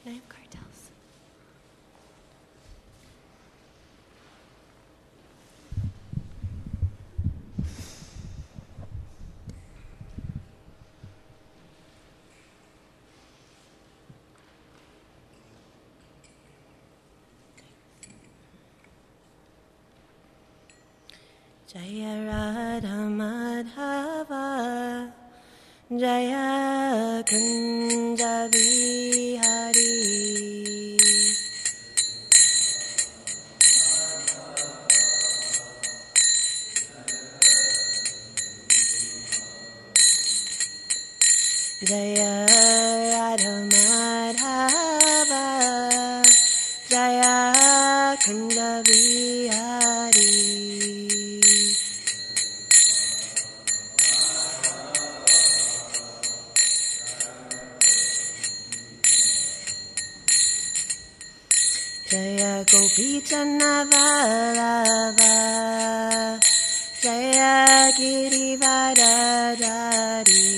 I have cartels. Jaya Radha Madhava Jaya Kunja Vihari Jaya Radha Madhava Jaya Kunja Vihari Jaya Gopi Vallabha Jaya Girivardhari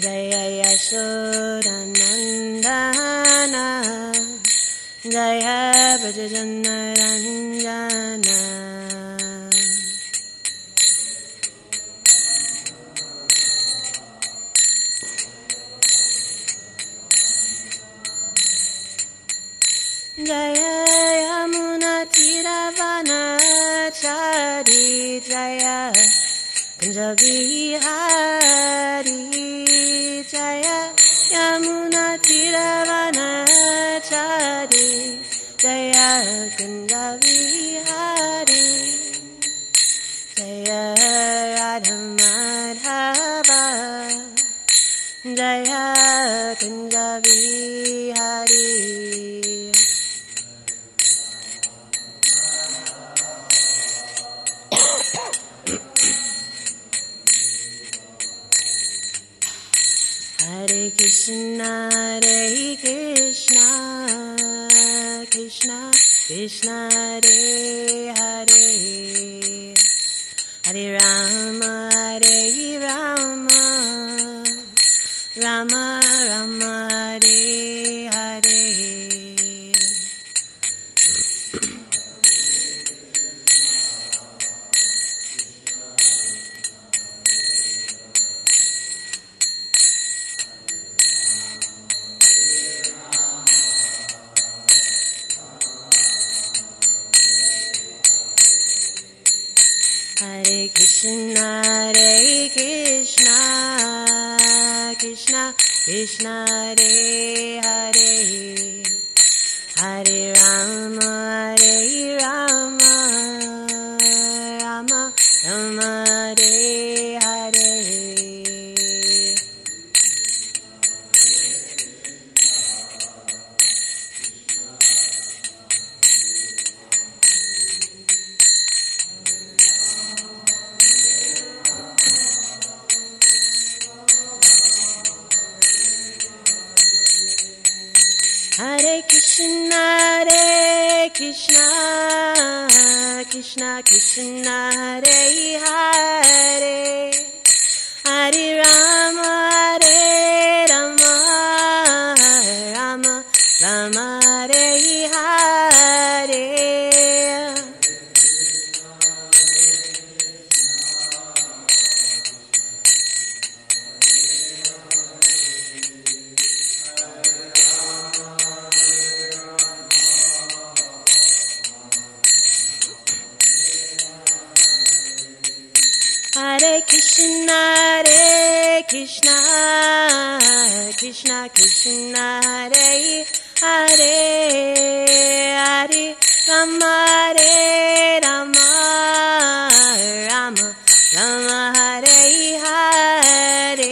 Jaya Yashodanandana Jaya Brajanaranjana Jaya Yamuna Tiravanachari Jaya Kunjavihari Jaya Yamuna Tiravanachari Jaya Kunjavihari Jaya Radha Madhava Jaya Kunjavihari Hare Krishna, Krishna Krishna, Hare Hare, Hare Rama, Rama Rama, Hare Hare. Hare Krishna, Krishna Krishna, Hare Hare, Hare Rama, Rama Rama, Hare Hare. Hare Krishna, Krishna Krishna, Hare Hare, Hare Rama, Rama Rama, Hare Hare. Hare Krishna, Krishna Krishna, Hare Hare, Hare Rama, Rama Rama, Hare Hare.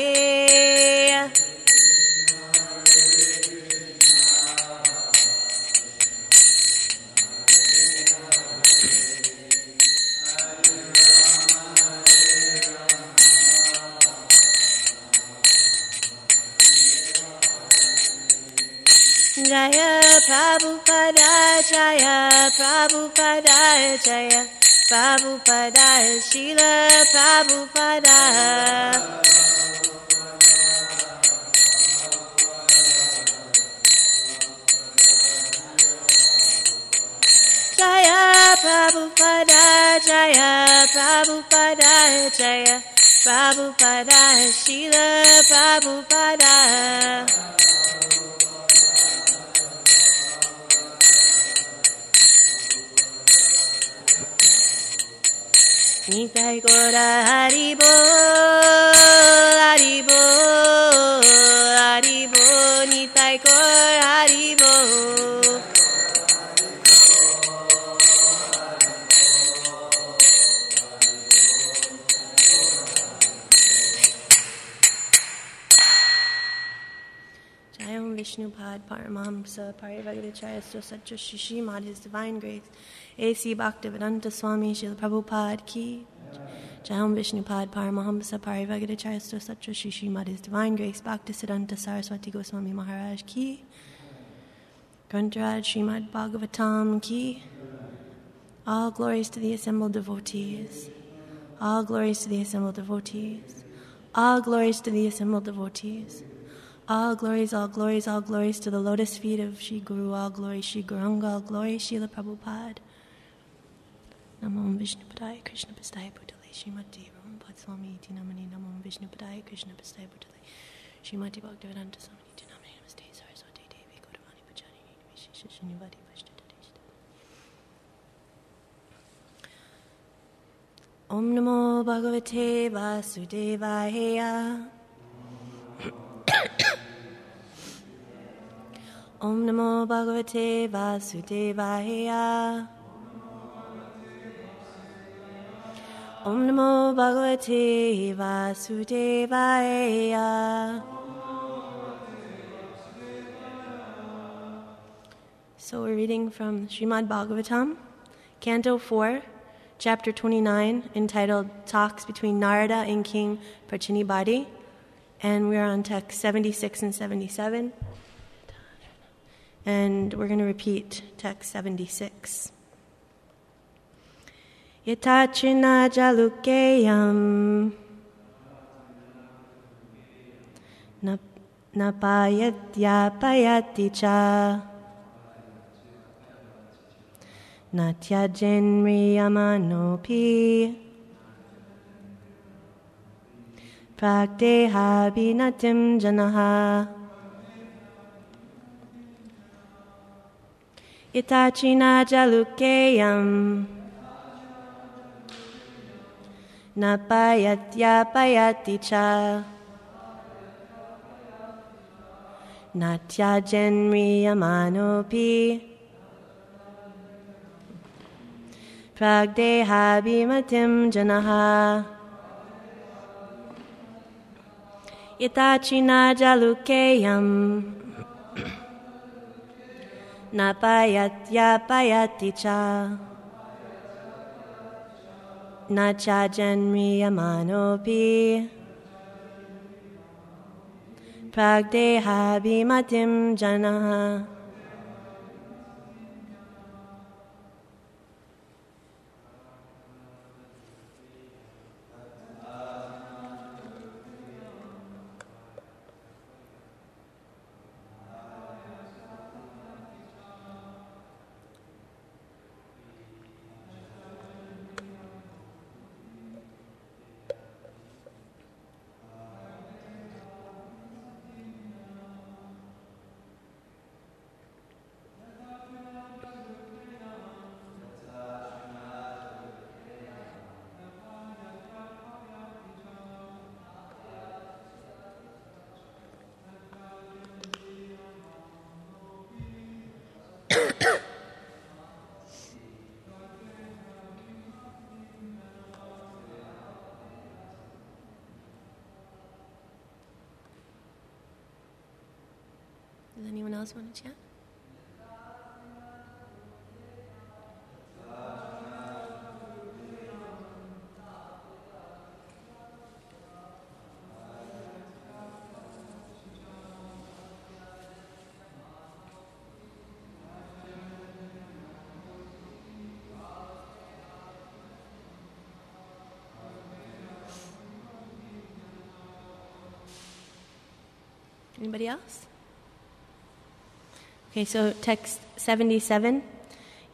Jaya Prabhupada Jaya, Prabhupada Jaya, Prabhupada Srila Prabhupada. Jaya Prabhupada Jaya, Prabhupada Jaya, Prabhupada Srila Prabhupada. Nitai Gora Haribo, Haribo, Haribo, Nitai Gora Haribo. Jayam Vishnupad Paramahamsa Parivagacharya Satya Shishimad, His Divine Grace, A.C. Bhaktivedanta Swami Srila Prabhupada Ki. Jayam Vishnupad Paramahamsa Parivagacharya Satya Shishimad, His Divine Grace, Bhaktisiddhanta Saraswati Goswami Maharaj Ki. Grantaraj Srimad Bhagavatam Ki. All glories to the assembled devotees. All glories to the assembled devotees. All glories to the assembled devotees. All glories, all glories, all glories to the lotus feet of Shri Guru, all glories Shri Guranga, all glories Srila Prabhupada. Namo Vishnupadaya Krishna Pastaya Bhutale Srimati Prabhupada Swami Iti Namani Namo Vishnupadaya Krishna Pastaya Bhutale Srimati Bhaktivedanta Swami Iti Namani Namaste Saraswati Devi Gauravani Pujani Vishesha Srinivadi Vashtadadeshta. Om Namo Bhagavate Vasudevaya. Om Namo Bhagavate Vasudevaya. Om Namo Bhagavate Vasudevaya. So we're reading from Srimad Bhagavatam, Canto 4, Chapter 29, entitled Talks Between Narada and King Prachinibhadi, and we're on text 76 and 77. And we're going to repeat text 76. Yatachina jalukeyam napayatyapayati cha natyajenriyamanopi prakdeha binatim janaha. Itachina jalukeyam napayatyapayati cha natyajenriyamanopi pragdeha bimatim janaha. Itachina jalukeyam napayatyapayati cha nachajanriyamanopi pragdeha bimatim janaha. Does anyone else want to chat? Anybody else? Okay, so text 77.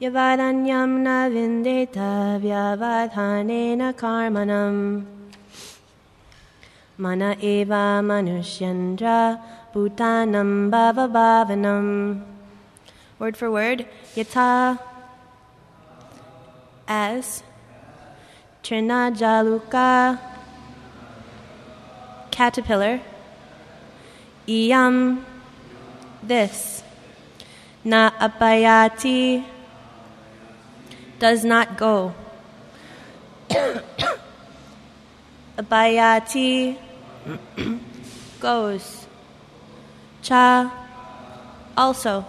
Yavadanyam na vindeta vyavadhanena karmanam mana eva manushyandra bhutanam bhavabhavanam. Word for word. Yata, as, trinajaluka, caterpillar, iyam, this, na apayati, does not go, apayati, goes, cha, also,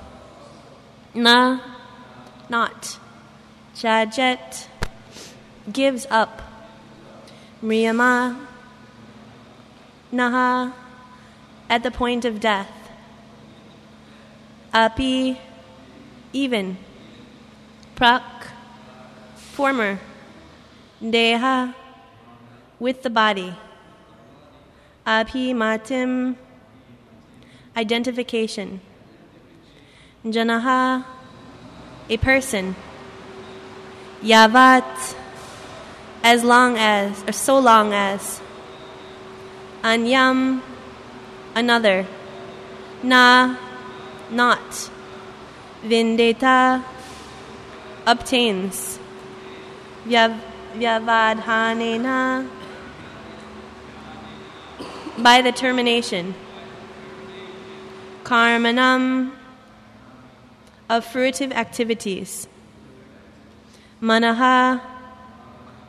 na, not, chajet, gives up, mriyama, naha, at the point of death, api, even, prak, former, deha, with the body, abhimatim, identification, janaha, a person, yavat, as long as, or so long as, anyam, another, na, not, vindeta, obtains, vyavadhanena, by the termination, karmanam, of fruitive activities, manaha,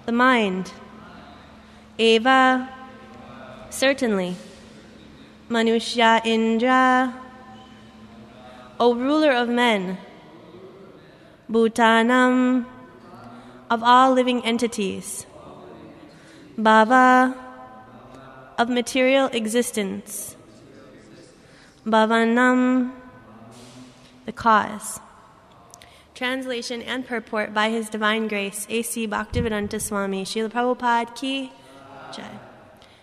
the mind, eva, certainly, manushya indra, O ruler of men, bhutanam, of all living entities, bhava, of material existence, bhavanam, the cause. Translation and purport by His Divine Grace, A.C. Bhaktivedanta Swami, Srila Prabhupada Ki Jai.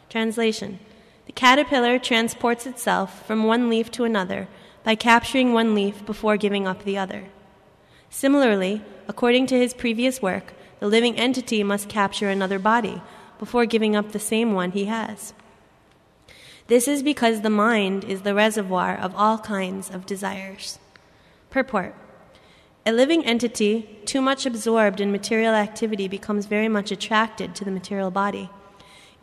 Translation. The caterpillar transports itself from one leaf to another by capturing one leaf before giving up the other. Similarly, according to his previous work, the living entity must capture another body before giving up the same one he has. This is because the mind is the reservoir of all kinds of desires. Purport. A living entity, too much absorbed in material activity, becomes very much attracted to the material body.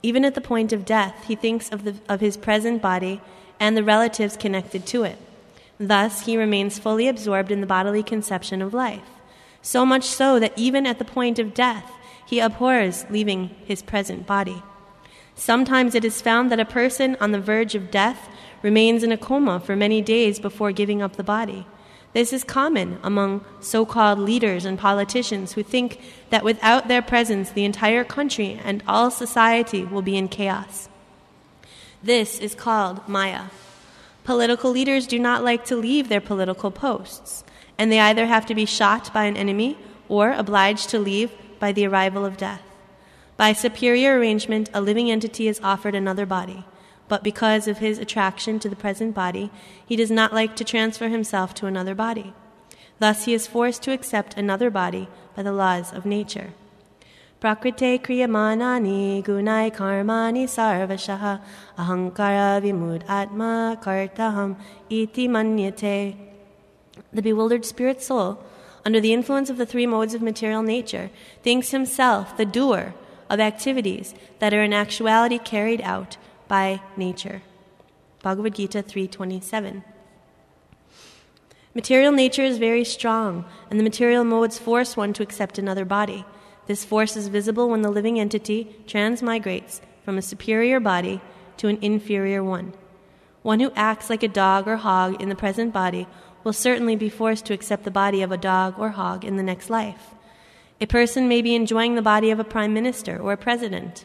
Even at the point of death, he thinks of his present body and the relatives connected to it. Thus, he remains fully absorbed in the bodily conception of life, so much so that even at the point of death, he abhors leaving his present body. Sometimes it is found that a person on the verge of death remains in a coma for many days before giving up the body. This is common among so-called leaders and politicians who think that without their presence, the entire country and all society will be in chaos. This is called Maya. Political leaders do not like to leave their political posts, and they either have to be shot by an enemy or obliged to leave by the arrival of death. By superior arrangement, a living entity is offered another body, but because of his attraction to the present body, he does not like to transfer himself to another body. Thus, he is forced to accept another body by the laws of nature. Prakrite kriyamanani gunai karmani sarvashaha ahankara vimud atma kartaham iti manyate. The bewildered spirit soul, under the influence of the three modes of material nature, thinks himself the doer of activities that are in actuality carried out by nature. Bhagavad-Gita 3:27. Material nature is very strong, and the material modes force one to accept another body. This force is visible when the living entity transmigrates from a superior body to an inferior one. One who acts like a dog or hog in the present body will certainly be forced to accept the body of a dog or hog in the next life. A person may be enjoying the body of a prime minister or a president.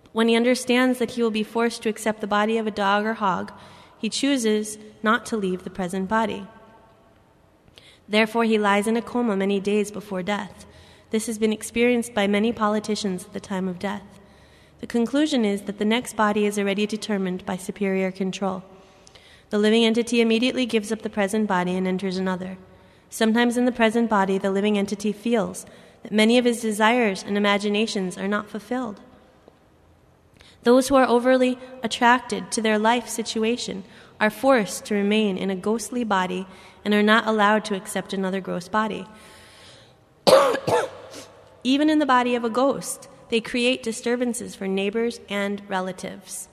But when he understands that he will be forced to accept the body of a dog or hog, he chooses not to leave the present body. Therefore, he lies in a coma many days before death. This has been experienced by many politicians at the time of death. The conclusion is that the next body is already determined by superior control. The living entity immediately gives up the present body and enters another. Sometimes in the present body, the living entity feels that many of his desires and imaginations are not fulfilled. Those who are overly attracted to their life situation are forced to remain in a ghostly body and are not allowed to accept another gross body. Even in the body of a ghost, they create disturbances for neighbors and relatives.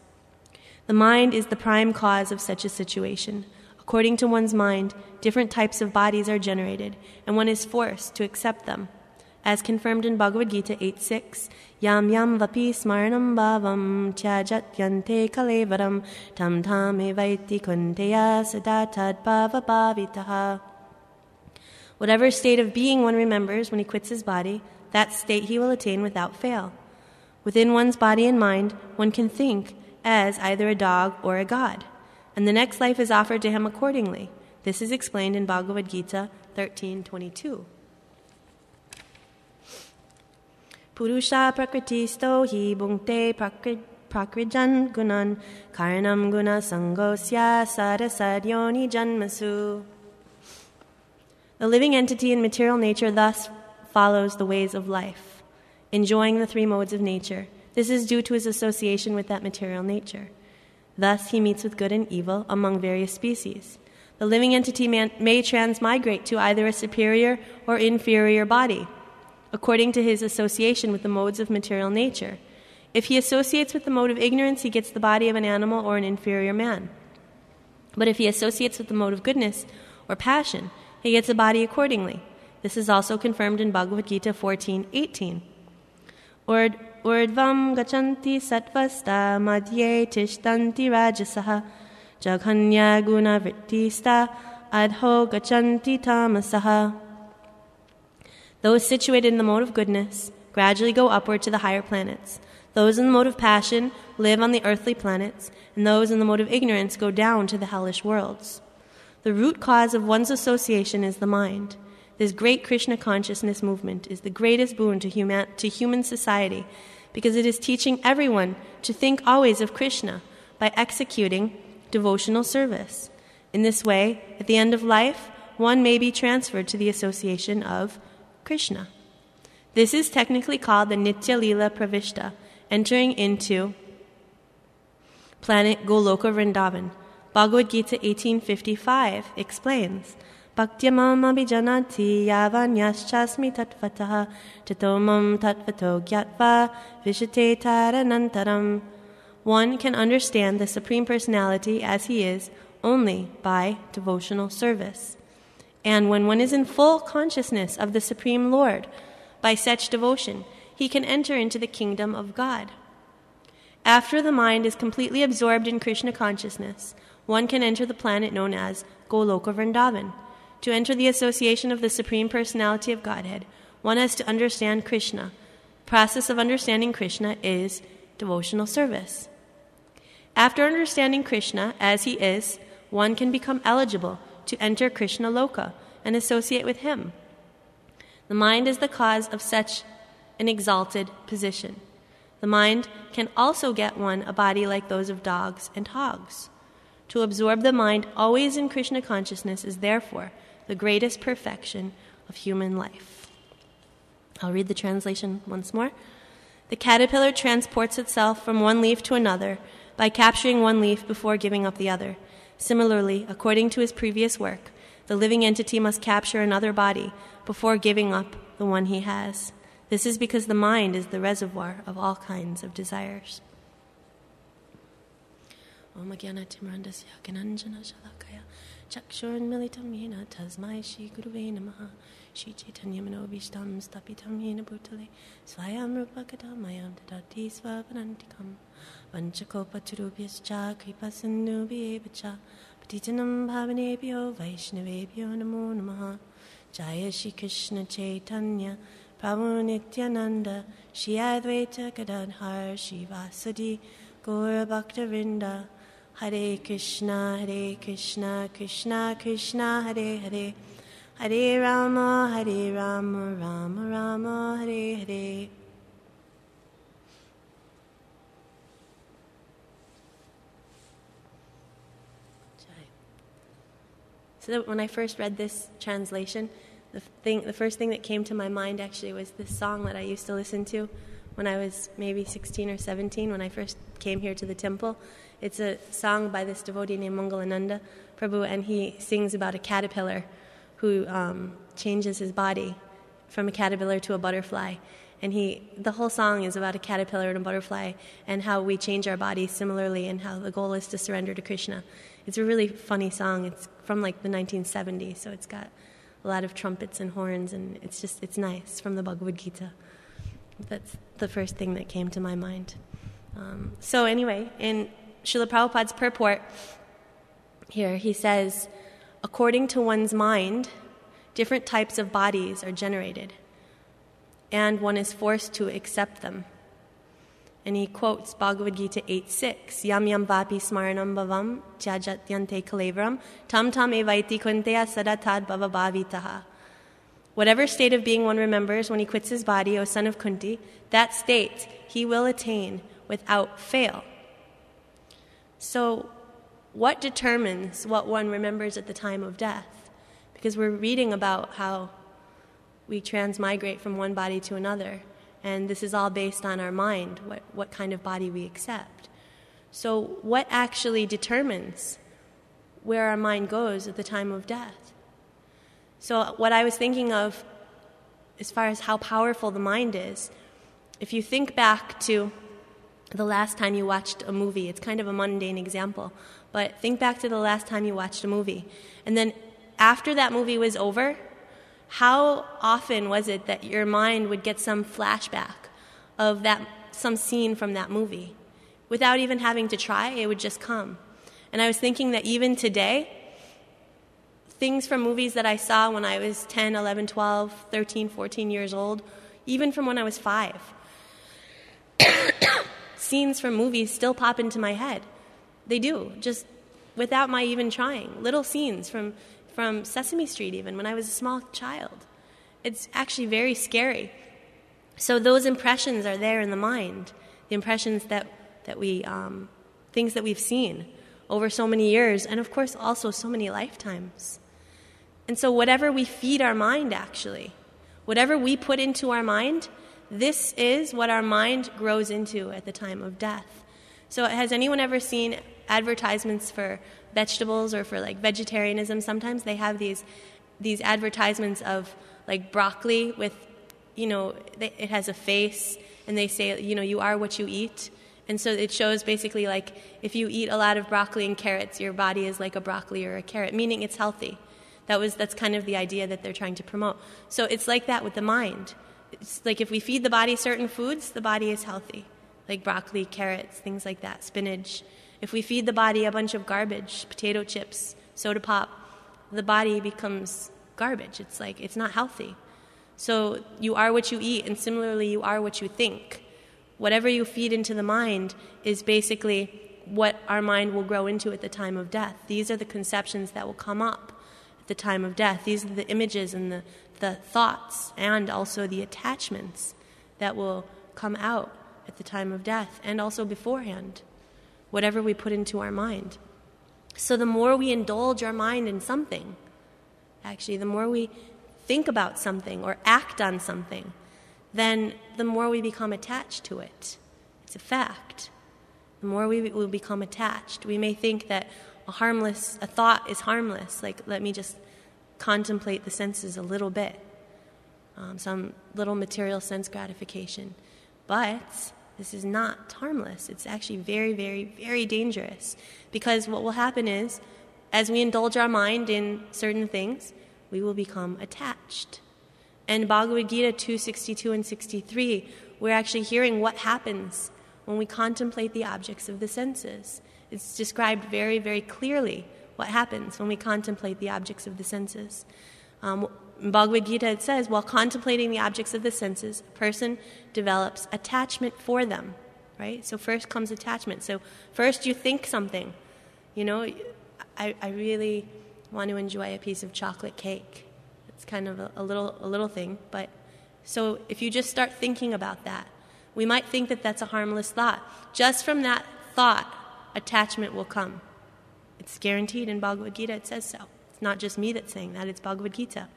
The mind is the prime cause of such a situation. According to one's mind, different types of bodies are generated, and one is forced to accept them. As confirmed in Bhagavad-Gita 8.6, Yam yam vapi smaranam bhavam tyajat yante kalevaram tam tam evaiti kunteya sadatad bhava bhavitaha. Whatever state of being one remembers when he quits his body, that state he will attain without fail. Within one's body and mind, one can think as either a dog or a god, and the next life is offered to him accordingly. This is explained in Bhagavad-Gita 13.22. Purusha prakritisto hi bhungte prakrijan gunan karanam guna sangosya sarasadyoni janmasu. The living entity in material nature thus follows the ways of life, enjoying the three modes of nature. This is due to his association with that material nature. Thus, he meets with good and evil among various species. The living entity may transmigrate to either a superior or inferior body, according to his association with the modes of material nature. If he associates with the mode of ignorance, he gets the body of an animal or an inferior man. But if he associates with the mode of goodness or passion, he gets a body accordingly. This is also confirmed in Bhagavad-Gita 14.18. Urdvam gachanti sattvasta madhye tishtanti rajasaha jaghanya guna vrittista adho gachanti tamasaha. Those situated in the mode of goodness gradually go upward to the higher planets. Those in the mode of passion live on the earthly planets, and those in the mode of ignorance go down to the hellish worlds. The root cause of one's association is the mind. This great Krishna consciousness movement is the greatest boon to human society because it is teaching everyone to think always of Krishna by executing devotional service. In this way, at the end of life, one may be transferred to the association of Krishna. This is technically called the Nitya Leela Pravishta, entering into planet Goloka Vrindavan. Bhagavad-Gita 18.55 explains, Bhaktyamam abhijanati yavanyaschasmi tatvataha tatomam tatvato gyatva vishate taranantaram. One can understand the Supreme Personality as he is only by devotional service. And when one is in full consciousness of the Supreme Lord, by such devotion, he can enter into the kingdom of God. After the mind is completely absorbed in Krishna consciousness, one can enter the planet known as Goloka Vrindavan. To enter the association of the Supreme Personality of Godhead, one has to understand Krishna. The process of understanding Krishna is devotional service. After understanding Krishna as he is, one can become eligible to enter Krishna Loka and associate with him. The mind is the cause of such an exalted position. The mind can also get one a body like those of dogs and hogs. To absorb the mind always in Krishna consciousness is therefore the greatest perfection of human life. I'll read the translation once more. The caterpillar transports itself from one leaf to another by capturing one leaf before giving up the other. Similarly, according to his previous work, the living entity must capture another body before giving up the one he has. This is because the mind is the reservoir of all kinds of desires. Om Jnana Timrandasya Gyananjana Shalakaya Chakshurunmilitam Yena Tasmai Shri Guruve Namaha Shri Chaitanya Manobishtam Stapitam Yena Bhutale Swayam Rupakadamayam Tadati Svavanantikam Vanchakopaturubhyascha Kripasindubhyevacha Patitanam Bhavanebhyo Vaishnavebhyo Namo Namaha Jaya Shri Krishna Chaitanya Prabhu Nityananda Shri Advaita Gadadhar Shri Vasadi Gaura Bhaktavinda Hare Krishna Krishna Krishna Hare Hare Hare Rama Rama Rama Hare Hare. So when I first read this translation, the first thing that came to my mind actually was this song that I used to listen to when I was maybe 16 or 17 when I first came here to the temple. It's a song by this devotee named Mangalananda Prabhu, and he sings about a caterpillar who changes his body from a caterpillar to a butterfly. And the whole song is about a caterpillar and a butterfly and how we change our bodies similarly and how the goal is to surrender to Krishna. It's a really funny song. It's from like the 1970s, so it's got a lot of trumpets and horns, and it's nice, from the Bhagavad-Gita. That's the first thing that came to my mind. So anyway, in Srila Prabhupada's purport here, he says, according to one's mind, different types of bodies are generated, and one is forced to accept them. And he quotes Bhagavad-Gita 8:6, Yam yam vapi smaranam bhavam tyajatyante kalevram tam tam evaiti kunteya sadatad bhava bhavitaha. Whatever state of being one remembers when he quits his body, O son of Kunti, that state he will attain without fail. So what determines what one remembers at the time of death? Because we're reading about how we transmigrate from one body to another, and this is all based on our mind, what kind of body we accept. So what actually determines where our mind goes at the time of death? So what I was thinking of as far as how powerful the mind is, if you think back to the last time you watched a movie, it's kind of a mundane example, but think back to the last time you watched a movie. And then after that movie was over, how often was it that your mind would get some flashback of some scene from that movie? Without even having to try, it would just come. And I was thinking that even today, things from movies that I saw when I was 10, 11, 12, 13, 14 years old, even from when I was 5, scenes from movies still pop into my head. They do, just without my even trying. Little scenes from Sesame Street even, when I was a small child. It's actually very scary. So those impressions are there in the mind, the impressions that we, things that we've seen over so many years, and of course also so many lifetimes. And so whatever we feed our mind, actually, whatever we put into our mind, this is what our mind grows into at the time of death. So has anyone ever seen advertisements for vegetables or for like vegetarianism? Sometimes they have these advertisements of like broccoli with, it has a face, and they say, you are what you eat. And so it shows basically like if you eat a lot of broccoli and carrots, your body is like a broccoli or a carrot, meaning it's healthy. That's kind of the idea that they're trying to promote. So it's like that with the mind. It's like if we feed the body certain foods, the body is healthy, like broccoli, carrots, things like that, spinach. If we feed the body a bunch of garbage, potato chips, soda pop, the body becomes garbage. It's like it's not healthy. So you are what you eat, and similarly you are what you think. Whatever you feed into the mind is basically what our mind will grow into at the time of death. These are the conceptions that will come up at the time of death. These are the images and the thoughts and also the attachments that will come out at the time of death and also beforehand, whatever we put into our mind. So the more we indulge our mind in something, actually, the more we think about something or act on something, then the more we become attached to it. It's a fact. The more we will become attached. We may think that a thought is harmless, like let me just contemplate the senses a little bit, some little material sense gratification. But this is not harmless. It's actually very, very, very dangerous, because what will happen is, as we indulge our mind in certain things, we will become attached. And Bhagavad-Gita 2:62 and 63, we're actually hearing what happens when we contemplate the objects of the senses. It's described very, very clearly what happens when we contemplate the objects of the senses. In Bhagavad-Gita it says, while contemplating the objects of the senses, a person develops attachment for them, right? So first comes attachment. So first you think something. I really want to enjoy a piece of chocolate cake. It's kind of a little thing, but so if you just start thinking about that, we might think that that's a harmless thought. Just from that thought, attachment will come. It's guaranteed in Bhagavad-Gita, it says so. It's not just me that's saying that, it's Bhagavad-Gita.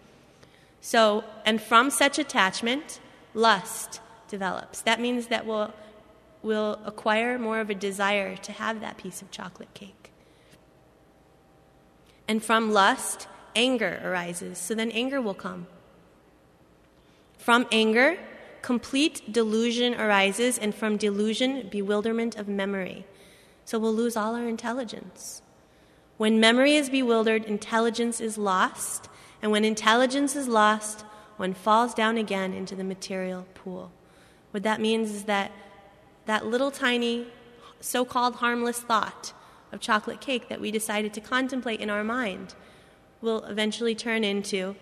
So, and from such attachment, lust develops. That means that we'll acquire more of a desire to have that piece of chocolate cake. And from lust, anger arises. So then anger will come. From anger, complete delusion arises, and from delusion, bewilderment of memory. So we'll lose all our intelligence. When memory is bewildered, intelligence is lost. And when intelligence is lost, one falls down again into the material pool. What that means is that little tiny, so-called harmless thought of chocolate cake that we decided to contemplate in our mind will eventually turn into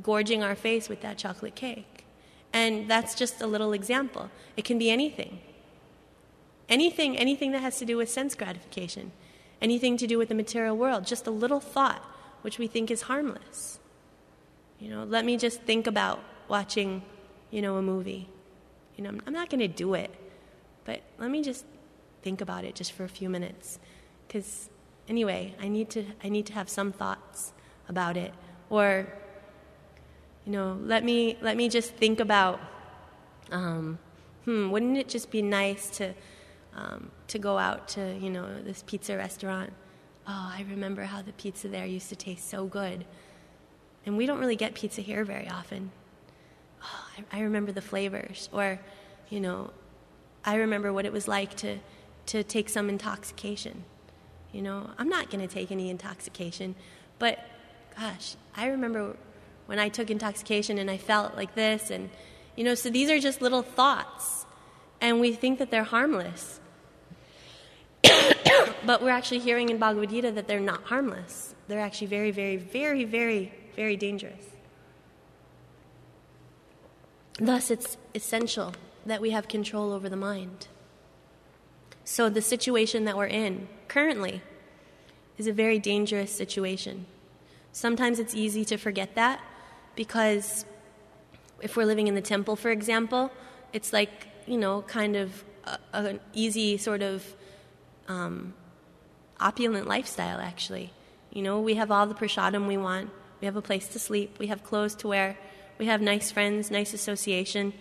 gorging our face with that chocolate cake. And that's just a little example. It can be anything. Anything that has to do with sense gratification. Anything to do with the material world. Just a little thought which we think is harmless. Let me just think about watching, a movie. I'm not going to do it, but let me just think about it just for a few minutes. Because anyway, I need to have some thoughts about it. Or, let me just think about, wouldn't it just be nice to go out to, this pizza restaurant? Oh, I remember how the pizza there used to taste so good. And we don't really get pizza here very often. Oh, I remember the flavors. Or, I remember what it was like to take some intoxication. I'm not going to take any intoxication. But, gosh, I remember when I took intoxication and I felt like this. And, so these are just little thoughts. And we think that they're harmless. But we're actually hearing in Bhagavad-Gita that they're not harmless. They're actually very, very, very, very, very dangerous. Thus, it's essential that we have control over the mind. So the situation that we're in currently is a very dangerous situation. Sometimes it's easy to forget that because if we're living in the temple, for example, it's like, kind of an easy sort of opulent lifestyle, actually. We have all the prasadam we want. We have a place to sleep. We have clothes to wear. We have nice friends, nice association,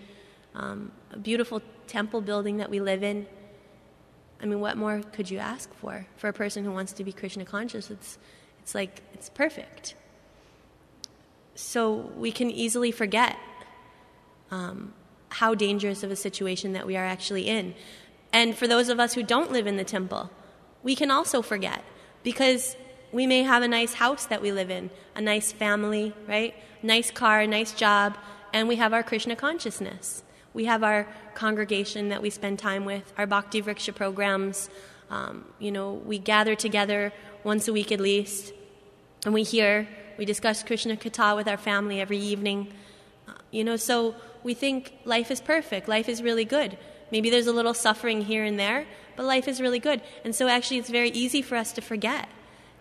a beautiful temple building that we live in. I mean, what more could you ask for a person who wants to be Krishna conscious? It's like, it's perfect. So we can easily forget how dangerous of a situation that we are actually in. And for those of us who don't live in the temple, we can also forget because we may have a nice house that we live in, a nice family, right? Nice car, nice job, and we have our Krishna consciousness. We have our congregation that we spend time with, our Bhakti Vriksha programs. We gather together once a week at least, and we discuss Krishna Katha with our family every evening. So we think life is perfect, life is really good. Maybe there's a little suffering here and there, but life is really good. And so actually it's very easy for us to forget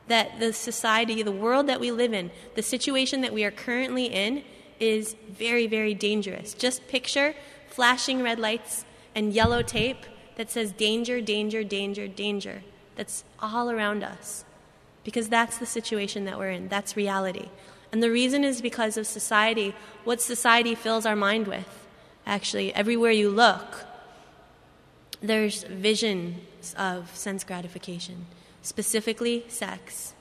that the society, the world that we live in, the situation that we are currently in is very, very dangerous. Just picture flashing red lights and yellow tape that says danger, danger, danger, danger. That's all around us because that's the situation that we're in. That's reality. And the reason is because of society, what society fills our mind with. Actually, everywhere you look, there's visions of sense gratification, specifically sex.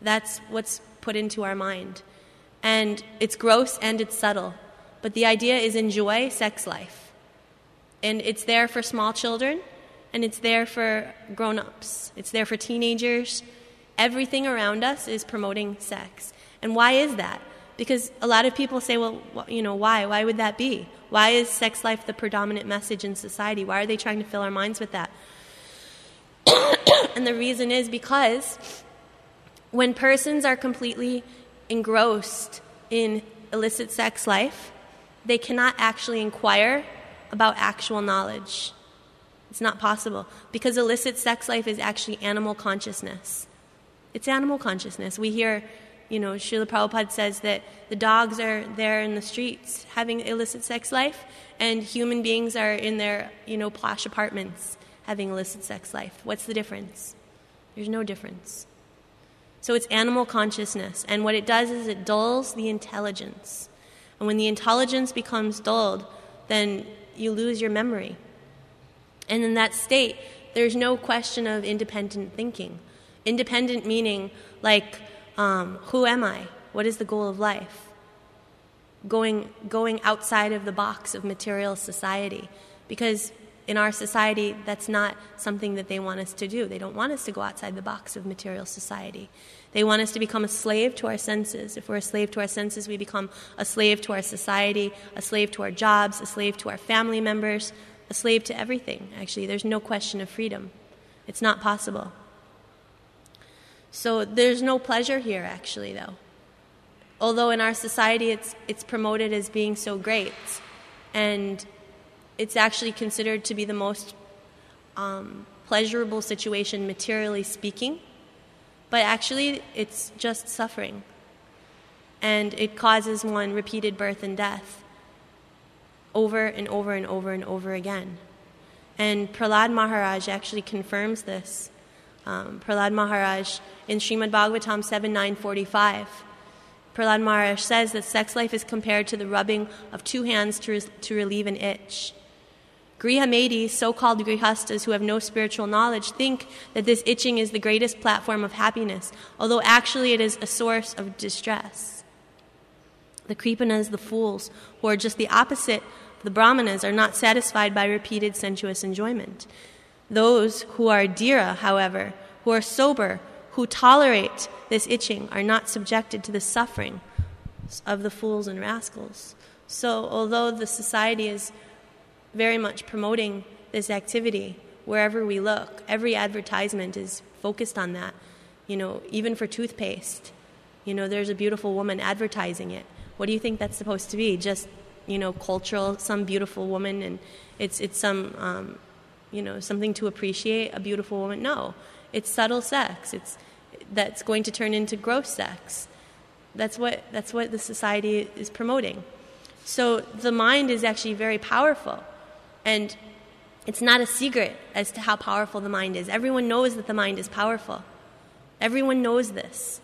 That's what's put into our mind. And it's gross and it's subtle. But the idea is enjoy sex life. And it's there for small children, and it's there for grown-ups. It's there for teenagers. Everything around us is promoting sex. And why is that? Because a lot of people say, well, why? Why would that be? Why is sex life the predominant message in society? Why are they trying to fill our minds with that? And the reason is because when persons are completely engrossed in illicit sex life, they cannot actually inquire about actual knowledge. It's not possible because illicit sex life is actually animal consciousness. It's animal consciousness. We hear, Srila Prabhupada says that the dogs are there in the streets having illicit sex life, and human beings are in their, posh apartments having illicit sex life. What's the difference? There's no difference. So it's animal consciousness. And what it does is it dulls the intelligence. And when the intelligence becomes dulled, then you lose your memory. And in that state, there's no question of independent thinking. Independent meaning like, who am I? What is the goal of life? Going outside of the box of material society. Because in our society, that's not something that they want us to do. They don't want us to go outside the box of material society. They want us to become a slave to our senses. If we're a slave to our senses, we become a slave to our society, a slave to our jobs, a slave to our family members, a slave to everything, actually. There's no question of freedom. It's not possible. So there's no pleasure here, actually, though. Although in our society it's promoted as being so great, and it's actually considered to be the most pleasurable situation, materially speaking, but actually it's just suffering. And it causes one repeated birth and death over and over and over and over again. And Prahlad Maharaj actually confirms this. Prahlad Maharaj in Srimad Bhagavatam 7.9.45, Prahlad Maharaj says that sex life is compared to the rubbing of two hands to relieve an itch. Grihamedis, so-called grihastas who have no spiritual knowledge, think that this itching is the greatest platform of happiness, although actually it is a source of distress. The Kripanas, the fools, who are just the opposite of the Brahmanas, are not satisfied by repeated sensuous enjoyment. Those who are dhira, however, who are sober, who tolerate this itching, are not subjected to the suffering of the fools and rascals. So although the society is very much promoting this activity, wherever we look, every advertisement is focused on that. Even for toothpaste, there's a beautiful woman advertising it. What do you think that's supposed to be? Just, cultural, some beautiful woman, and it's some, something to appreciate, a beautiful woman? No. It's subtle sex. That's going to turn into gross sex. That's what the society is promoting. So the mind is actually very powerful, and it's not a secret as to how powerful the mind is. Everyone knows that the mind is powerful. Everyone knows this,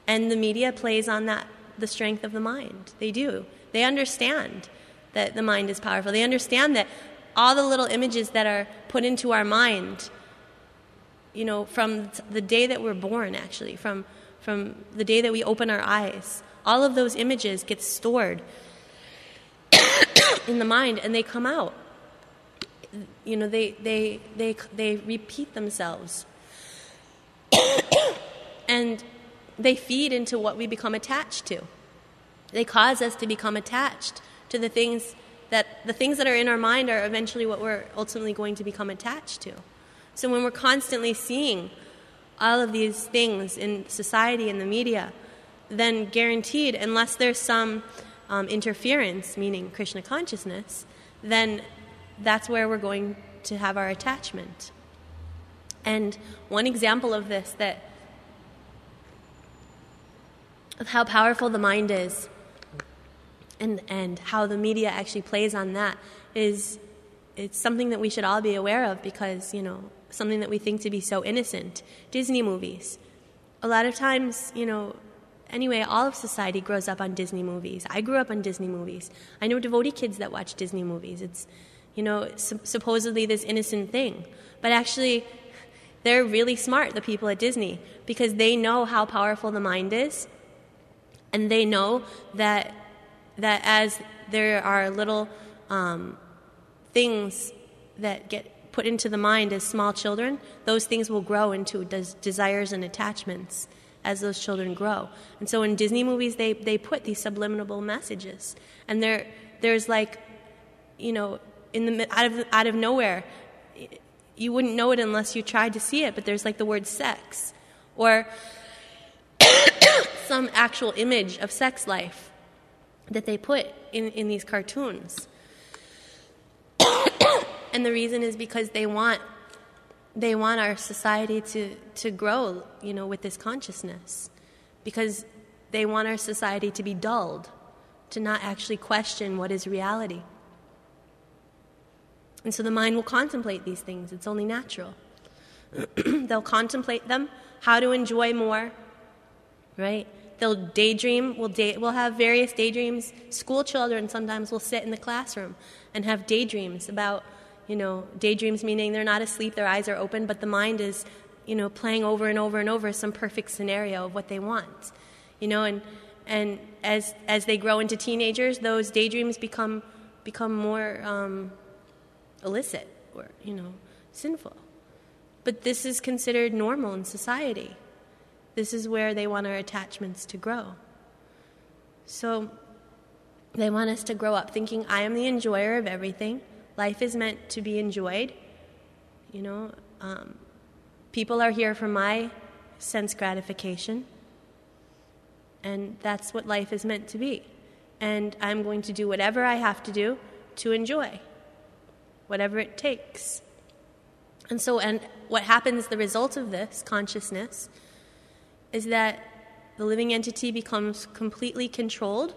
and the media plays on that, the strength of the mind. They do. They understand that the mind is powerful. They understand that all the little images that are put into our mind, from the day that we're born, actually, from the day that we open our eyes, all of those images get stored in the mind, and they come out. They repeat themselves. And they feed into what we become attached to. They cause us to become attached to the things that are in our mind are eventually what we're ultimately going to become attached to. So when we're constantly seeing all of these things in society and the media, then guaranteed, unless there's some interference, meaning Krishna consciousness, then that's where we're going to have our attachment. And one example of this, of how powerful the mind is, and how the media actually plays on that, it's something that we should all be aware of, because, something that we think to be so innocent. Disney movies. A lot of times, anyway, all of society grows up on Disney movies. I grew up on Disney movies. I know devotee kids that watch Disney movies. It's, supposedly this innocent thing. But actually, they're really smart, the people at Disney, because they know how powerful the mind is, and they know that as there are little things that get put into the mind as small children, those things will grow into desires and attachments as those children grow. And so in Disney movies, they put these subliminal messages, and there's like, out of nowhere, you wouldn't know it unless you tried to see it, but there's like the word sex, or some actual image of sex life that they put in these cartoons. And the reason is because they want our society to grow, with this consciousness, because they want our society to be dulled, to not actually question what is reality. And so the mind will contemplate these things. It's only natural. They'll contemplate them, how to enjoy more, right? They'll daydream. We'll have various daydreams. School children sometimes will sit in the classroom and have daydreams about, daydreams meaning they're not asleep, their eyes are open, but the mind is, playing over and over and over some perfect scenario of what they want, and as they grow into teenagers, those daydreams become more illicit or, sinful. But this is considered normal in society. This is where they want our attachments to grow. So they want us to grow up thinking, I am the enjoyer of everything. Life is meant to be enjoyed. People are here for my sense gratification. And that's what life is meant to be. And I'm going to do whatever I have to do to enjoy, whatever it takes. And what happens, the result of this consciousness, is that the living entity becomes completely controlled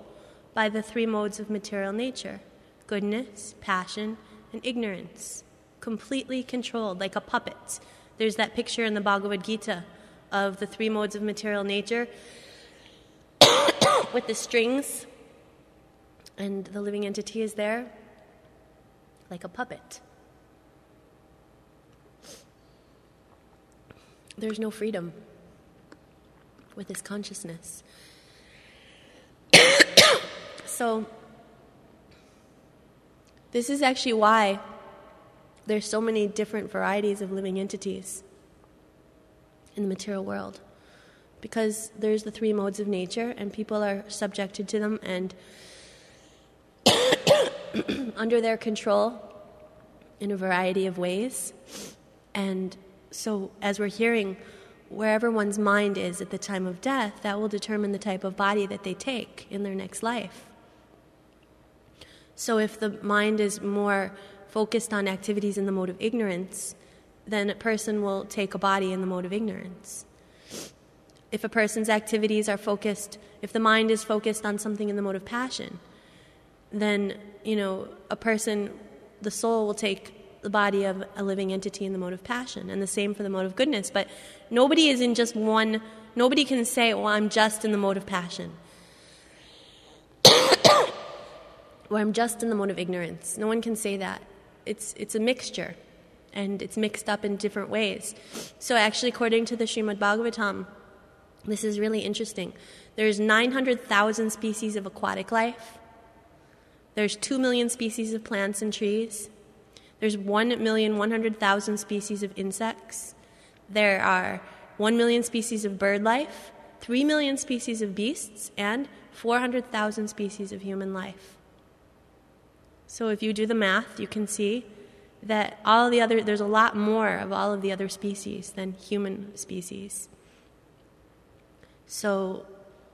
by the three modes of material nature: goodness, passion, and ignorance. Completely controlled, like a puppet. There's that picture in the Bhagavad-Gita of the three modes of material nature with the strings, and the living entity is there like a puppet. There's no freedom with this consciousness. So this is actually why there's so many different varieties of living entities in the material world, because there's the three modes of nature and people are subjected to them and under their control in a variety of ways. And so as we're hearing, wherever one's mind is at the time of death, that will determine the type of body that they take in their next life. So if the mind is more focused on activities in the mode of ignorance, then a person will take a body in the mode of ignorance. If a person's activities are focused, if the mind is focused on something in the mode of passion, then, a person, the soul will take the body of a living entity in the mode of passion, and the same for the mode of goodness. But nobody is in just one. Nobody can say, well, I'm just in the mode of passion, or I'm just in the mode of ignorance. No one can say that. It's a mixture, and it's mixed up in different ways. So actually, according to the Srimad Bhagavatam, this is really interesting. There's 900,000 species of aquatic life. There's 2 million species of plants and trees. There's 1,100,000 species of insects. There are 1 million species of bird life, 3 million species of beasts, and 400,000 species of human life. So if you do the math, you can see that there's a lot more of all of the other species than human species. So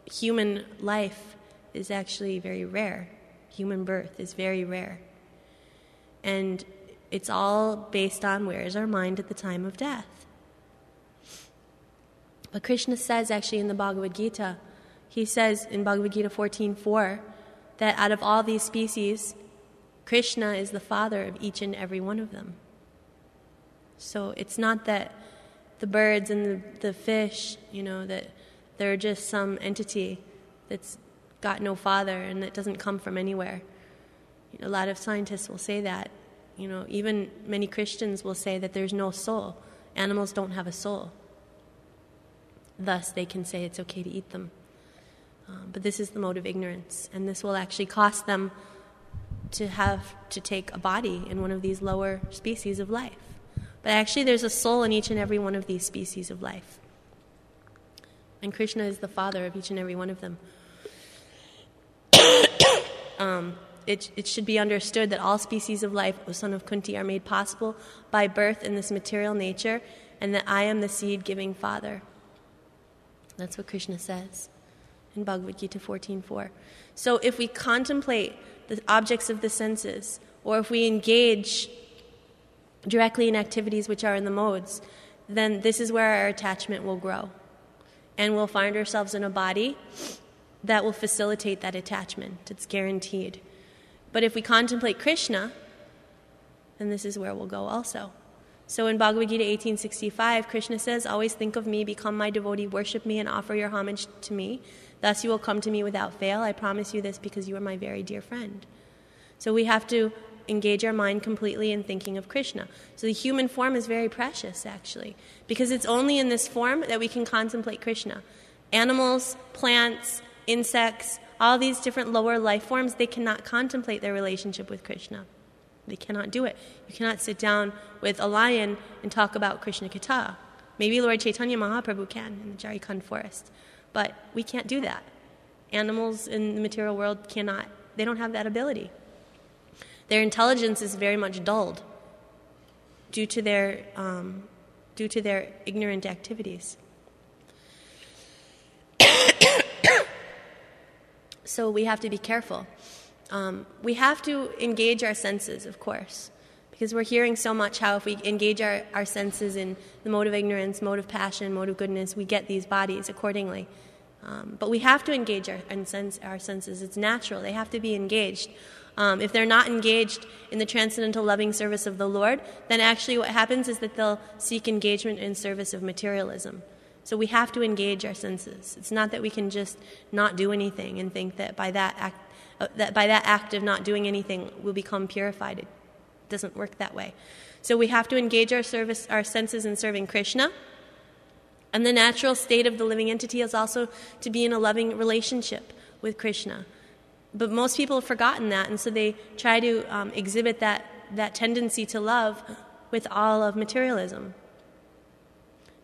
human life is actually very rare. Human birth is very rare. And it's all based on where is our mind at the time of death. But Krishna says actually in the Bhagavad-Gita, he says in Bhagavad-Gita 14:4 that out of all these species, Krishna is the father of each and every one of them. So it's not that the birds and the fish, that they're just some entity that's got no father and that doesn't come from anywhere. A lot of scientists will say that. Even many Christians will say that there's no soul. Animals don't have a soul. Thus, they can say it's okay to eat them. But this is the mode of ignorance, and this will actually cost them to have to take a body in one of these lower species of life. But actually, there's a soul in each and every one of these species of life. And Krishna is the father of each and every one of them. It should be understood that all species of life, O son of Kunti, are made possible by birth in this material nature, and that I am the seed-giving father. That's what Krishna says in Bhagavad-Gita 14:4. So if we contemplate the objects of the senses, or if we engage directly in activities which are in the modes, then this is where our attachment will grow. And we'll find ourselves in a body that will facilitate that attachment. It's guaranteed. But if we contemplate Krishna, then this is where we'll go also. So in Bhagavad-Gita 18:65, Krishna says, always think of me, become my devotee, worship me, and offer your homage to me. Thus you will come to me without fail. I promise you this because you are my very dear friend. So we have to engage our mind completely in thinking of Krishna. So the human form is very precious, actually, because it's only in this form that we can contemplate Krishna. Animals, plants, insects, all these different lower life forms, they cannot contemplate their relationship with Krishna. They cannot do it. You cannot sit down with a lion and talk about Krishna Katha. Maybe Lord Chaitanya Mahaprabhu can in the Jharkhand forest, but we can't do that. Animals in the material world cannot. They don't have that ability. Their intelligence is very much dulled due to their ignorant activities. So we have to be careful. We have to engage our senses, of course, because we're hearing so much how if we engage our senses in the mode of ignorance, mode of passion, mode of goodness, we get these bodies accordingly. But we have to engage our senses. It's natural. They have to be engaged. If they're not engaged in the transcendental loving service of the Lord, then actually what happens is that they'll seek engagement in service of materialism. So we have to engage our senses. It's not that we can just not do anything and think that by that act of not doing anything we'll become purified. It doesn't work that way. So we have to engage our senses in serving Krishna. And the natural state of the living entity is also to be in a loving relationship with Krishna. But most people have forgotten that, and so they try to exhibit that tendency to love with all of materialism.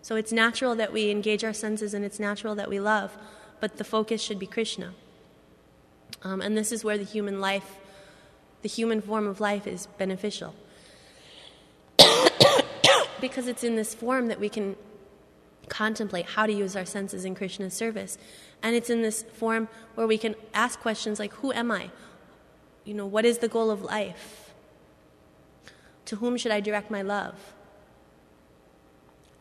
So it's natural that we engage our senses, and it's natural that we love, but the focus should be Krishna. And this is where the human form of life is beneficial. Because it's in this form that we can contemplate how to use our senses in Krishna's service. And it's in this form where we can ask questions like, who am I? What is the goal of life? To whom should I direct my love?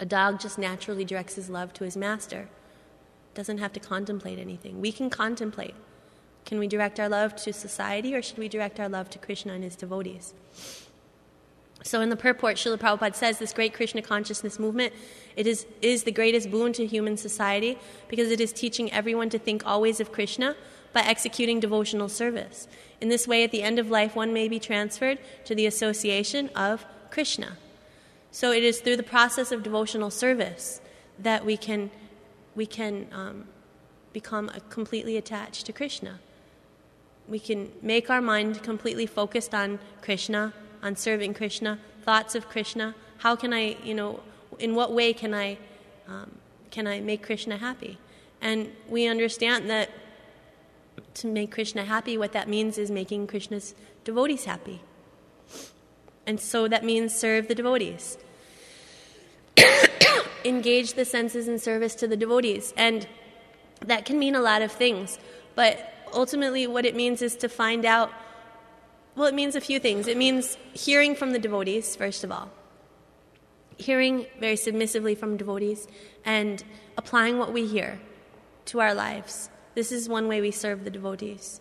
A dog just naturally directs his love to his master. Doesn't have to contemplate anything. We can contemplate. Can we direct our love to society, or should we direct our love to Krishna and his devotees? So in the purport, Srila Prabhupada says this great Krishna consciousness movement, it is the greatest boon to human society because it is teaching everyone to think always of Krishna by executing devotional service. In this way, at the end of life, one may be transferred to the association of Krishna. So it is through the process of devotional service that we can become completely attached to Krishna. We can make our mind completely focused on Krishna, on serving Krishna, thoughts of Krishna. How can I, in what way can I make Krishna happy? And we understand that to make Krishna happy, what that means is making Krishna's devotees happy. And so that means serve the devotees. Engage the senses in service to the devotees. And that can mean a lot of things. But ultimately what it means is to find out, well, it means a few things. It means hearing from the devotees, first of all. Hearing very submissively from devotees and applying what we hear to our lives. This is one way we serve the devotees.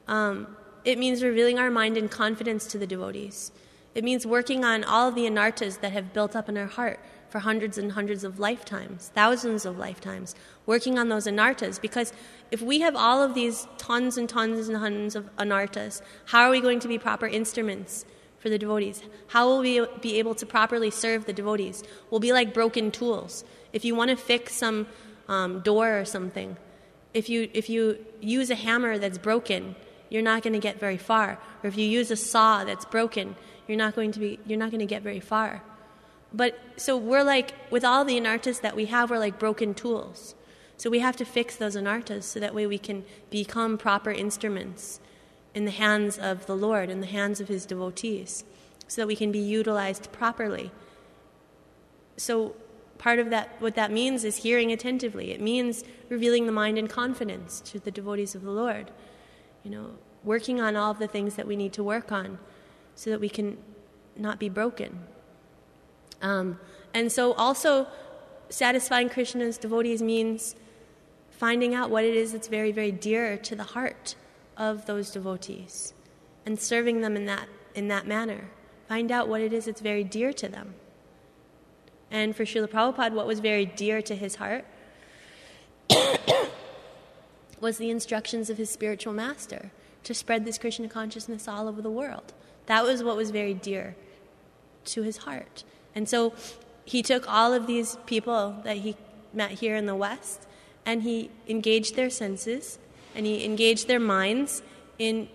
It means revealing our mind in confidence to the devotees. It means working on all of the anartas that have built up in our heart for hundreds and hundreds of lifetimes, thousands of lifetimes, working on those anartas. Because if we have all of these tons and tons and tons of anartas, how are we going to be proper instruments for the devotees? How will we be able to properly serve the devotees? We'll be like broken tools. If you want to fix some door or something, if you use a hammer that's broken, you're not going to get very far. Or if you use a saw that's broken, you're not going to get very far. But so we're like, with all the anartas that we have, we're like broken tools. So we have to fix those anartas so that way we can become proper instruments in the hands of the Lord, in the hands of his devotees, so that we can be utilized properly. So part of that, what that means is hearing attentively. It means revealing the mind in confidence to the devotees of the Lord. Working on all of the things that we need to work on so that we can not be broken. And so also satisfying Krishna's devotees means finding out what it is that's very, very dear to the heart of those devotees and serving them in that manner. Find out what it is that's very dear to them And for Srila Prabhupada, what was very dear to his heart was the instructions of his spiritual master to spread this Krishna consciousness all over the world. That was what was very dear to his heart. And so he took all of these people that he met here in the West, and he engaged their senses, and he engaged their minds in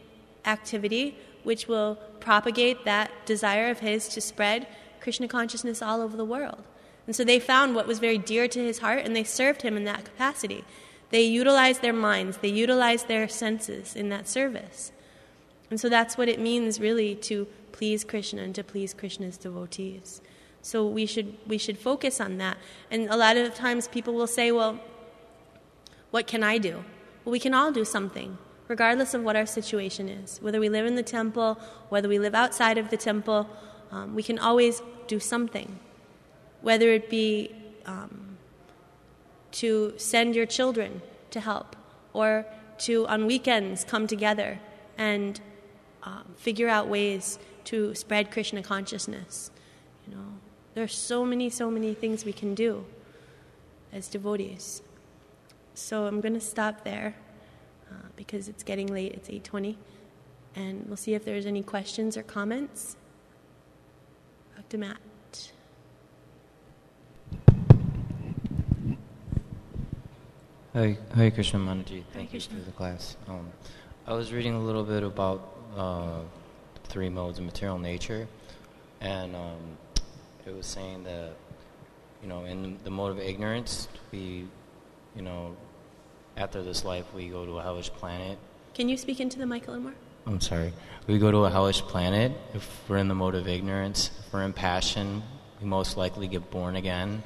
activity which will propagate that desire of his to spread Krishna consciousness all over the world. And so they found what was very dear to his heart, and they served him in that capacity. They utilized their minds, they utilized their senses in that service. And so that's what it means really to please Krishna and to please Krishna's devotees. So we should focus on that. And a lot of times people will say, well, what can I do? Well, we can all do something, regardless of what our situation is. Whether we live in the temple, whether we live outside of the temple, we can always do something. Whether it be to send your children to help, or to, on weekends, come together and figure out ways to spread Krishna consciousness. You know, there's so many things we can do as devotees. So I'm going to stop there because it's getting late. It's 8:20, and we'll see if there's any questions or comments. Dr. Matt. Hare Krishna Manaji, thank you for the class. I was reading a little bit about three modes of material nature, and it was saying that, in the mode of ignorance, we, after this life, we go to a hellish planet. Can you speak into the mic a little more? I'm sorry. We go to a hellish planet if we're in the mode of ignorance. If we're in passion, we most likely get born again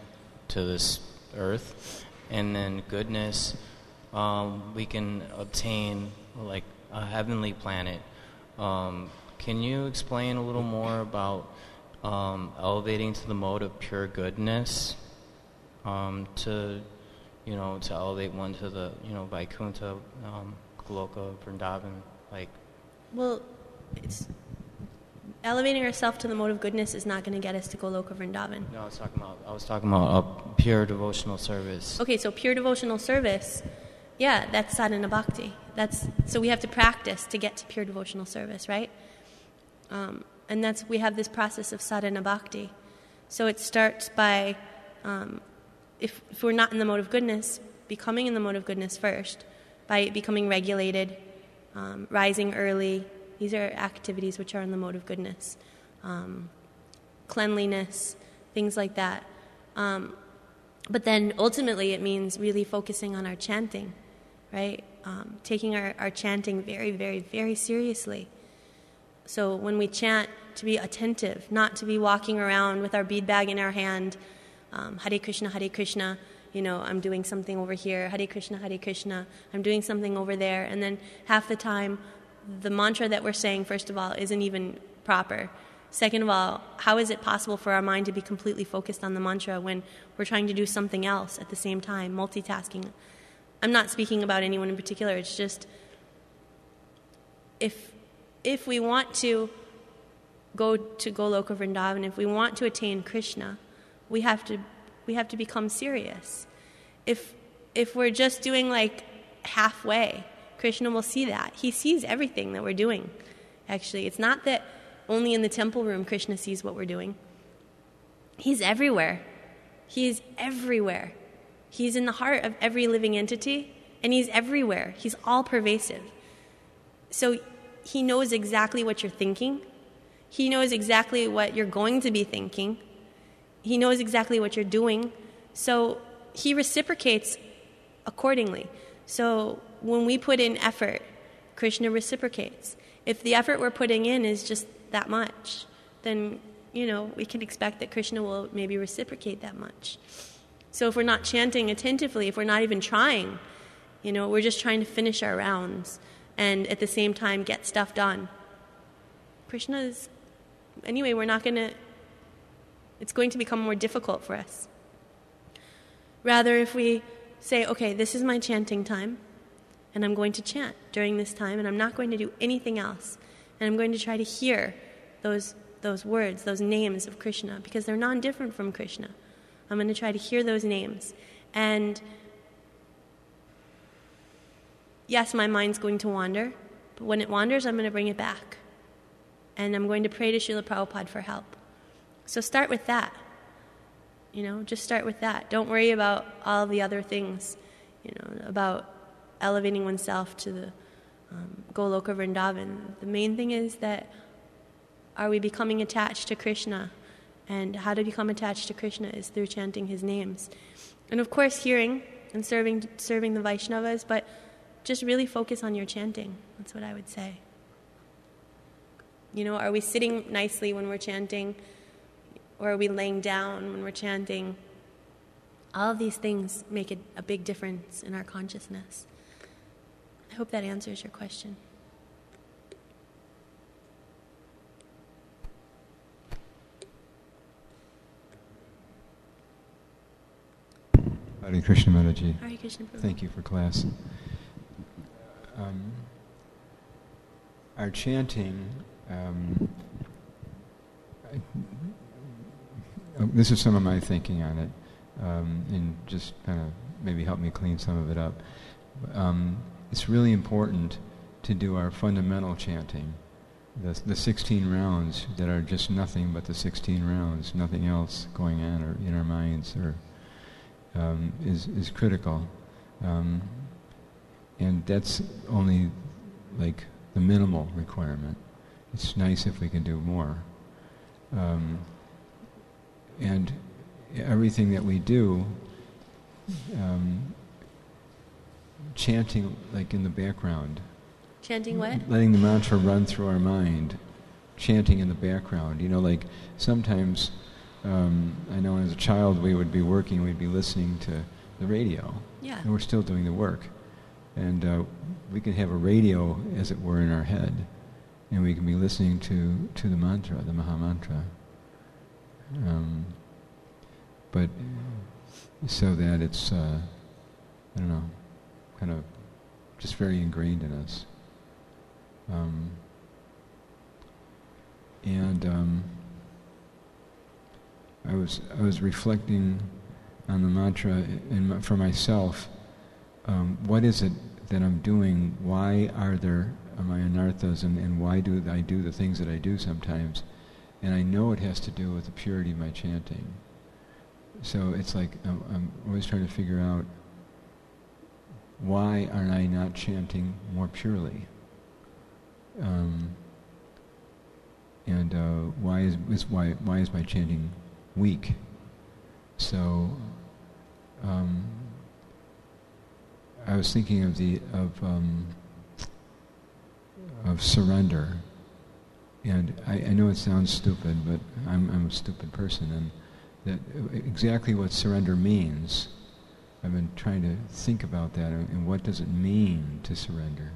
to this earth. And then goodness, we can obtain like a heavenly planet. Can you explain a little more about elevating to the mode of pure goodness, to elevate one to the Vaikuntha, Goloka, Vrindavan, like? Well, it's elevating ourselves to the mode of goodness is not going to get us to Goloka Vrindavan. No, I was talking about a pure devotional service. Okay, so pure devotional service, yeah, that's sadhana bhakti. So we have to practice to get to pure devotional service, right? And we have this process of sadhana bhakti. So it starts by, if we're not in the mode of goodness, becoming in the mode of goodness first, by becoming regulated, rising early. These are activities which are in the mode of goodness. Cleanliness, things like that. But then ultimately it means really focusing on our chanting, right? Taking our chanting very, very, very seriously. So when we chant, to be attentive, not to be walking around with our bead bag in our hand, Hare Krishna, I'm doing something over here, Hare Krishna, I'm doing something over there, and then half the time the mantra that we're saying, first of all, isn't even proper. Second of all, how is it possible for our mind to be completely focused on the mantra when we're trying to do something else at the same time, multitasking? I'm not speaking about anyone in particular. It's just if we want to go to Goloka Vrindavan, if we want to attain Krishna, we have to become serious. If we're just doing like halfway, Krishna will see that. He sees everything that we're doing, actually. It's not that only in the temple room Krishna sees what we're doing. He's everywhere. He is everywhere. He's in the heart of every living entity, and he's everywhere. He's all pervasive. So he knows exactly what you're thinking. He knows exactly what you're going to be thinking. He knows exactly what you're doing. So he reciprocates accordingly. So when we put in effort, Krishna reciprocates. If the effort we're putting in is just that much, then, we can expect that Krishna will maybe reciprocate that much. So if we're not chanting attentively, if we're not even trying, we're just trying to finish our rounds and at the same time get stuff done. It's going to become more difficult for us. Rather, if we say, okay, this is my chanting time, and I'm going to chant during this time, and I'm not going to do anything else, and I'm going to try to hear those words, those names of Krishna, because they're non-different from Krishna. I'm going to try to hear those names. And yes, my mind's going to wander, but when it wanders, I'm going to bring it back. And I'm going to pray to Srila Prabhupada for help. So start with that. Just start with that. Don't worry about all the other things, about elevating oneself to the Goloka Vrindavan. The main thing is that, are we becoming attached to Krishna? And how to become attached to Krishna is through chanting his names. And of course, hearing and serving the Vaishnavas, but just really focus on your chanting. That's what I would say. Are we sitting nicely when we're chanting? Or are we laying down when we're chanting? All of these things make a big difference in our consciousness. I hope that answers your question. Hare Krishna Mataji. Hare Krishna Prabhu. Thank you for class. Our chanting, this is some of my thinking on it, and just kind of maybe help me clean some of it up. It's really important to do our fundamental chanting, the 16 rounds that are just nothing but the 16 rounds, nothing else going on or in our minds or is critical, and that's only like the minimal requirement. It's nice if we can do more, and everything that we do, chanting like in the background. Chanting what? Letting the mantra run through our mind, chanting in the background. Like sometimes. I know as a child we'd be listening to the radio. Yeah. And we're still doing the work. And we can have a radio, as it were, in our head. And we can be listening to the mantra, the Maha Mantra. But so that it's, kind of just very ingrained in us. I was reflecting on the mantra for myself. What is it that I'm doing? Why are there my anarthas, and why do I do the things that I do sometimes? And I know it has to do with the purity of my chanting. So it's like I'm always trying to figure out, why aren't I not chanting more purely? Why is my chanting weak? So I was thinking of surrender, and I know it sounds stupid, but I'm a stupid person, and that exactly what surrender means. I've been trying to think about that, and what does it mean to surrender?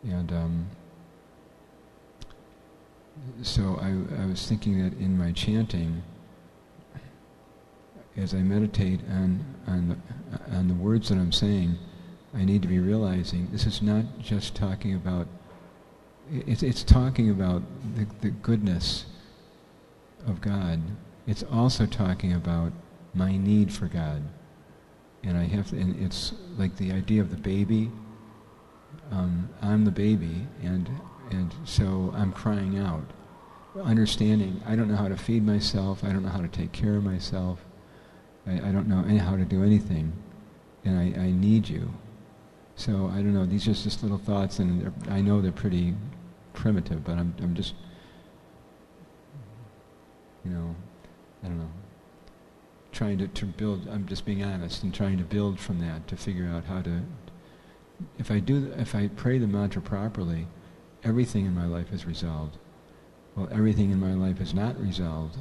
And so I was thinking that in my chanting, as I meditate on the words that I'm saying, I need to be realizing this is not just talking about. It's talking about the goodness of God. It's also talking about my need for God, and and it's like the idea of the baby. I'm the baby, and so I'm crying out, understanding I don't know how to feed myself. I don't know how to take care of myself. I don't know how to do anything, and I need you. So I don't know. These are just little thoughts, and I know they're pretty primitive, but I'm just, I don't know, trying to build. I'm just being honest and trying to build from that to figure out how to. If I pray the mantra properly, everything in my life is resolved. Well, everything in my life is not resolved.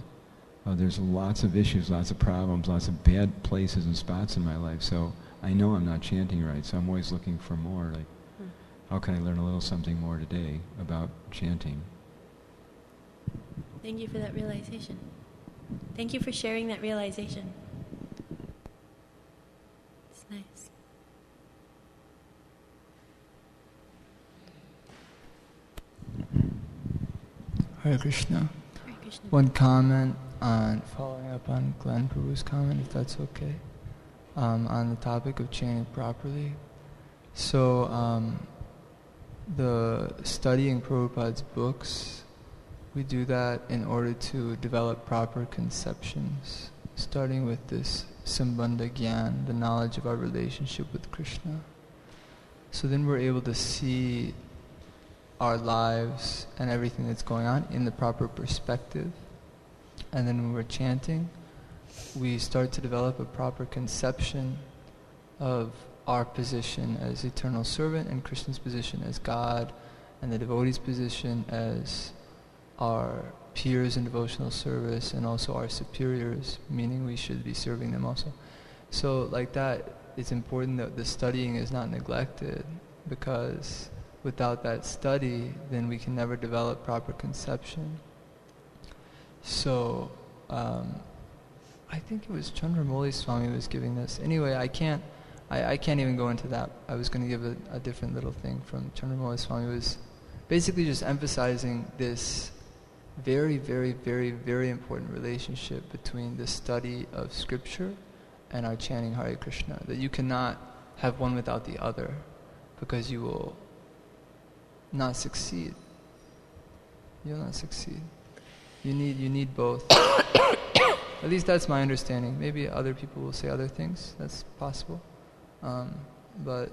There's lots of issues, lots of problems, lots of bad places and spots in my life. So I know I'm not chanting right. So I'm always looking for more. Like, how can I learn a little something more today about chanting? Thank you for that realization. Thank you for sharing that realization. It's nice. Hare Krishna. Hare Krishna. One comment. on following up on Glenn Prabhu's comment, if that's okay, on the topic of chanting properly. So, the studying Prabhupada's books, we do that in order to develop proper conceptions, starting with this Sambandha Gyan, the knowledge of our relationship with Krishna. So then we're able to see our lives and everything that's going on in the proper perspective. And then when we're chanting, we start to develop a proper conception of our position as eternal servant and Krishna's position as God and the devotee's position as our peers in devotional service and also our superiors, meaning we should be serving them also. So like that, it's important that the studying is not neglected, because without that study, then we can never develop proper conception. So, I think it was Chandramoli Swami was giving this. Anyway, I can't even go into that. I was going to give a different little thing from Chandramoli Swami. It was basically just emphasizing this very, very, very, very important relationship between the study of scripture and our chanting Hare Krishna. That you cannot have one without the other, because you will not succeed. You'll not succeed. You need both. At least that's my understanding. Maybe other people will say other things. That's possible. But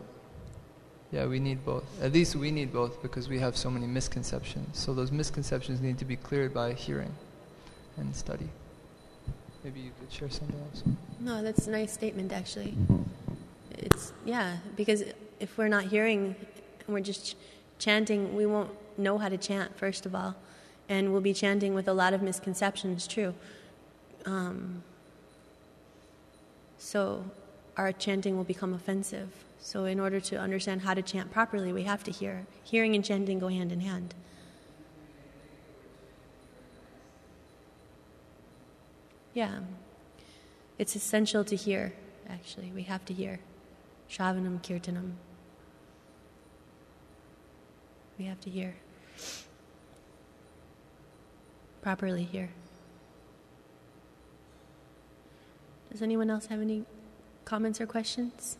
yeah, we need both. At least we need both, because we have so many misconceptions. So those misconceptions need to be cleared by hearing and study. Maybe you could share something else. No, that's a nice statement, actually. It's, yeah, because if we're not hearing and we're just chanting, we won't know how to chant, first of all. And we'll be chanting with a lot of misconceptions, true. So our chanting will become offensive. So in order to understand how to chant properly, we have to hear. Hearing and chanting go hand in hand. Yeah. It's essential to hear, actually. We have to hear. Shravanam, Kirtanam. We have to hear. Properly hear. Does anyone else have any comments or questions?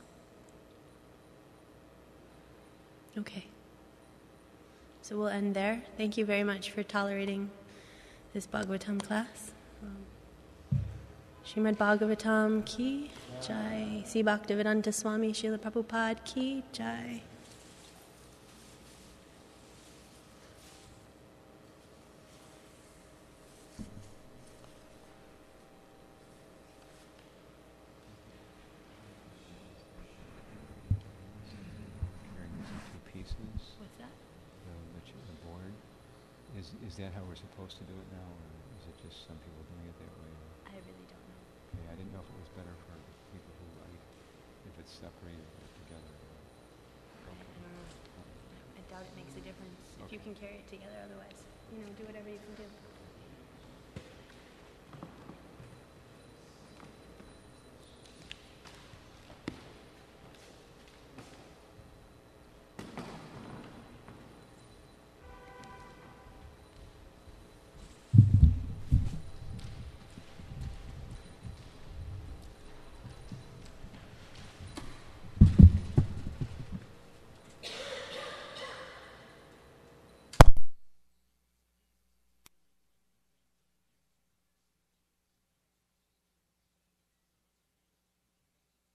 Okay. So we'll end there. Thank you very much for tolerating this Bhagavatam class. Srimad Bhagavatam ki jai. Sri Bhaktivedanta Swami Srila Prabhupada ki jai. Is that how we're supposed to do it now, or is it just some people doing it that way? I really don't know. Okay, I didn't know if it was better for people who like if it's separated or together. Okay. I doubt it makes a difference if you can carry it together otherwise.